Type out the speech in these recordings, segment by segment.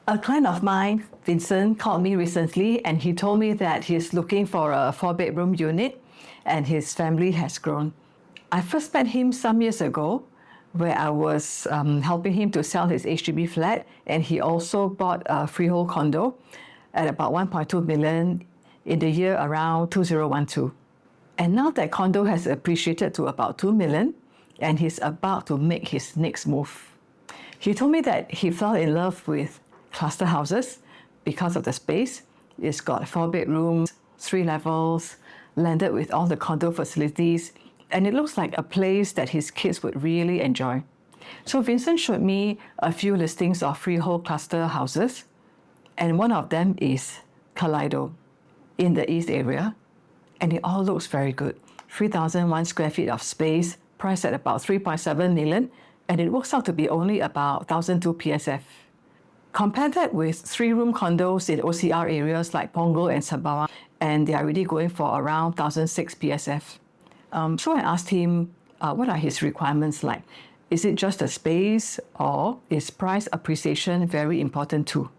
A client of mine, Vincent, called me recently and he told me that he's looking for a 4-bedroom unit and his family has grown. I first met him some years ago where I was helping him to sell his HDB flat, and he also bought a freehold condo at about 1.2 million in the year around 2012. And now that condo has appreciated to about 2 million and he's about to make his next move. He told me that he fell in love with cluster houses because of the space. It's got 4 bedrooms, 3 levels, landed with all the condo facilities, and it looks like a place that his kids would really enjoy. So Vincent showed me a few listings of freehold cluster houses, and one of them is Kaleido in the east area, and it all looks very good. 3,001 square feet of space, priced at about 3.7 million, and it works out to be only about 1,002 PSF. Compare that with 3-room condos in OCR areas like Pongo and Sembawang, and they are already going for around 1,006 PSF. So I asked him, what are his requirements like? Is it just the space, or is price appreciation very important too?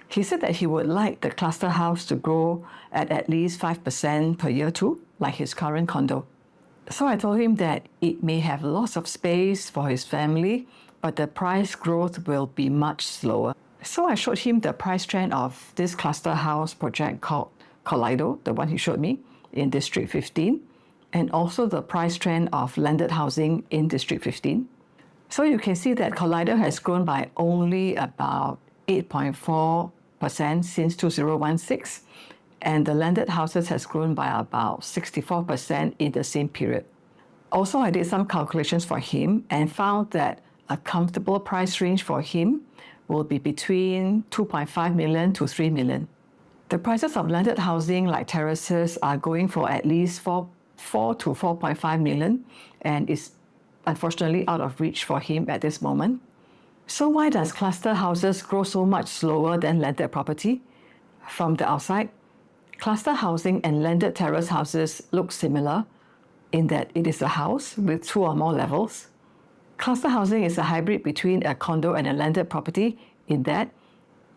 He said that he would like the cluster house to grow at least 5% per year too, like his current condo. So I told him that it may have lots of space for his family, but the price growth will be much slower. So I showed him the price trend of this cluster house project called Kaleido, the one he showed me, in District 15, and also the price trend of landed housing in District 15. So you can see that Kaleido has grown by only about 8.4% since 2016, and the landed houses has grown by about 64% in the same period. Also, I did some calculations for him and found that a comfortable price range for him will be between 2.5 million to 3 million. The prices of landed housing like terraces are going for at least 4 to 4.5 million, and is unfortunately out of reach for him at this moment. So why does cluster houses grow so much slower than landed property? From the outside, cluster housing and landed terrace houses look similar in that it is a house with 2 or more levels. Cluster housing is a hybrid between a condo and a landed property in that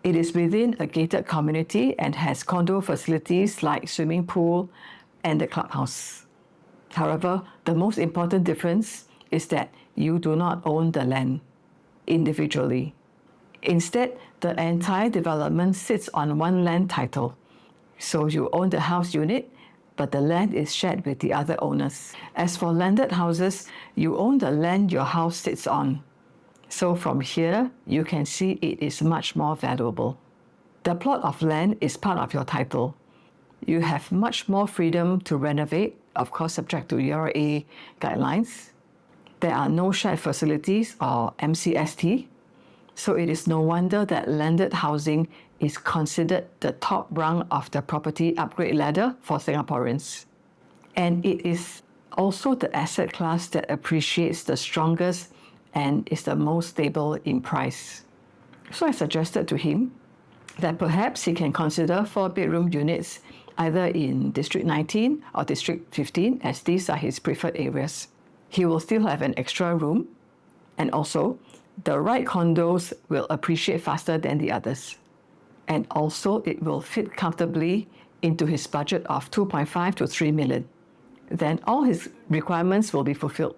it is within a gated community and has condo facilities like swimming pool and the clubhouse. However, the most important difference is that you do not own the land individually. Instead, the entire development sits on one land title. So you own the house unit, but the land is shared with the other owners. As for landed houses, you own the land your house sits on. So from here, you can see it is much more valuable. The plot of land is part of your title. You have much more freedom to renovate, of course subject to ERA guidelines. There are no shared facilities or MCST, so it is no wonder that landed housing is considered the top rung of the property upgrade ladder for Singaporeans. And it is also the asset class that appreciates the strongest and is the most stable in price. So I suggested to him that perhaps he can consider 4-bedroom units either in District 19 or District 15, as these are his preferred areas. He will still have an extra room, and also the right condos will appreciate faster than the others. And also it will fit comfortably into his budget of 2.5 to 3 million. Then all his requirements will be fulfilled.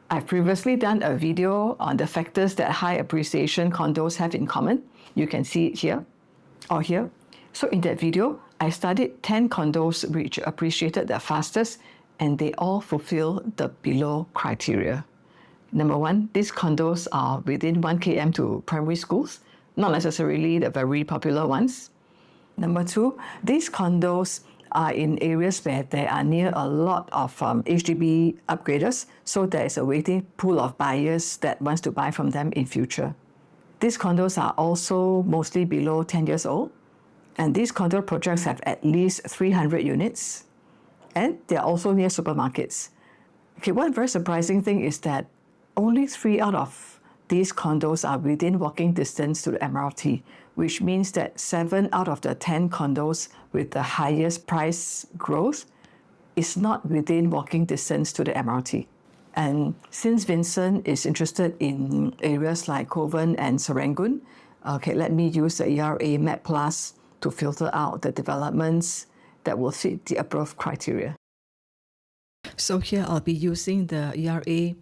I've previously done a video on the factors that high appreciation condos have in common. You can see it here or here. So in that video, I studied 10 condos which appreciated the fastest, and they all fulfill the below criteria. Number 1, these condos are within 1 km to primary schools, not necessarily the very popular ones. Number 2, these condos are in areas where there are near a lot of HDB upgraders, so there is a waiting pool of buyers that wants to buy from them in future. These condos are also mostly below 10 years old, and these condo projects have at least 300 units, and they are also near supermarkets. Okay, one very surprising thing is that only 3 out of these condos are within walking distance to the MRT, which means that 7 out of the 10 condos with the highest price growth is not within walking distance to the MRT. And since Vincent is interested in areas like Kovan and Serangoon, Okay, let me use the ERA Map Plus to filter out the developments that will fit the above criteria. So here I'll be using the ERA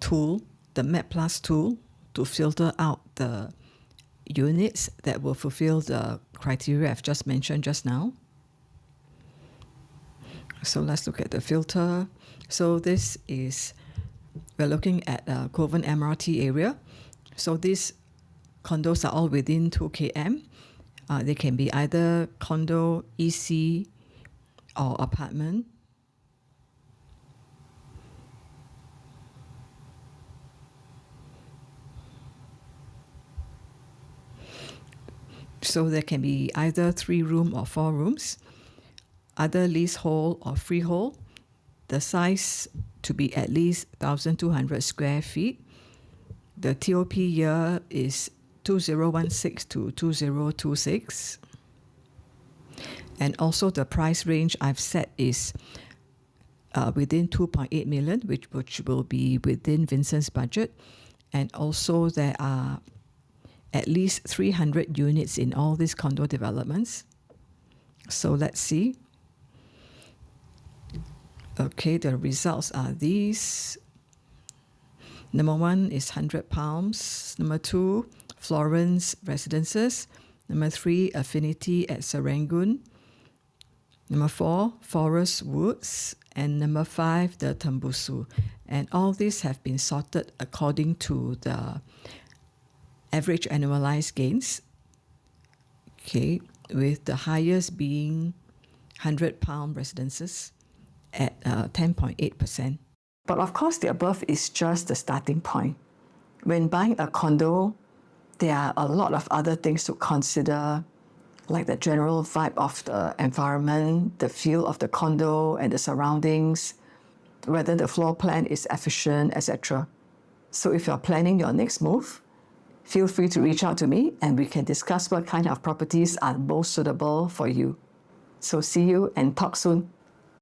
tool, the Map Plus tool, to filter out the units that will fulfill the criteria I've just mentioned just now. So let's look at the filter. So this is, we're looking at Kovan MRT area. So these condos are all within 2 km. They can be either condo, EC, or apartment. So there can be either 3-room or 4 rooms, either leasehold or freehold. The size to be at least 1,200 square feet. The TOP year is 2016 to 2026. And also the price range I've set is within 2.8 million, which will be within Vincent's budget. And also there are at least 300 units in all these condo developments. So let's see. Okay, the results are these. Number 1 is 100 Palms. Number 2, Florence Residences. Number 3, Affinity at Serangoon. Number 4, Forest Woods. And number 5, the Tembusu. And all these have been sorted according to the average annualized gains. Okay, with the highest being 100 Palm Residences at 10.8%. But of course, the above is just the starting point. When buying a condo, there are a lot of other things to consider, like the general vibe of the environment, the feel of the condo and the surroundings, whether the floor plan is efficient, etc. So if you're planning your next move, feel free to reach out to me and we can discuss what kind of properties are most suitable for you. So see you and talk soon.